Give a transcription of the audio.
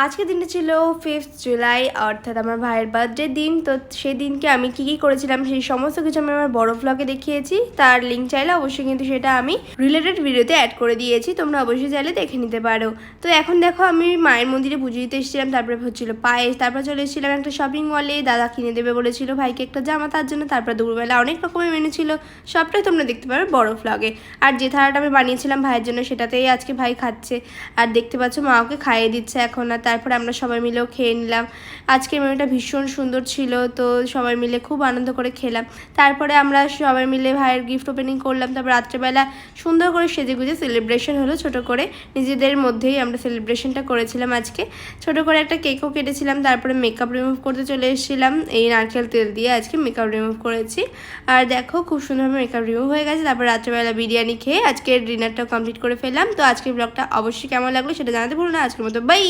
আজকের দিনটা ছিল 5th জুলাই, অর্থাৎ আমার ভাইয়ের বার্থডে দিন। তো সেই দিনকে আমি কী করেছিলাম সেই সমস্ত কিছু আমি আমার বড় ভ্লগে দেখিয়েছি। তার লিঙ্ক চাইলে অবশ্যই কিন্তু সেটা আমি রিলেটেড ভিডিওতে অ্যাড করে দিয়েছি, তোমরা অবশ্যই চাইলে দেখে নিতে পারো। তো এখন দেখো আমি মায়ের মন্দিরে পুজো দিতে এসেছিলাম, তারপরে হচ্ছিল পায়েস, তারপর চলে এসেছিলাম একটা শপিং মলে, দাদা কিনে দেবে বলেছিল ভাইকে একটা জামা, তার জন্য। তারপর দুপুরবেলা অনেক রকমের মেনু ছিল, সবটাই তোমরা দেখতে পারো বড় ভ্লগে। আর যে থালাটা আমি বানিয়েছিলাম ভাইয়ের জন্য সেটাতেই আজকে ভাই খাচ্ছে, আর দেখতে পাচ্ছ মা ওকে খাইয়ে দিচ্ছে এখন। আর তারপরে আমরা সবাই মিলেও খেয়ে নিলাম। আজকের মেনুটা ভীষণ সুন্দর ছিল, তো সবাই মিলে খুব আনন্দ করে খেলাম। তারপরে আমরা সবাই মিলে ভাইয়ের গিফট ওপেনিং করলাম। তারপর রাত্রেবেলা সুন্দর করে সেজে গুজে সেলিব্রেশন হলো, ছোট করে নিজেদের মধ্যেই আমরা সেলিব্রেশনটা করেছিলাম। আজকে ছোট করে একটা কেকও কেটেছিলাম। তারপরে মেকআপ রিমুভ করতে চলে এসেছিলাম, এই নারকেল তেল দিয়ে আজকে মেকআপ রিমুভ করেছি। আর দেখো খুব সুন্দরভাবে মেকআপ রিমুভ হয়ে গেছে। তারপর রাত্রেবেলা বিরিয়ানি খেয়ে আজকের ডিনারটা কমপ্লিট করে ফেললাম। তো আজকের ব্লগটা অবশ্যই কেমন লাগলো সেটা জানাতে ভুলো না। আজকের মতো বাই।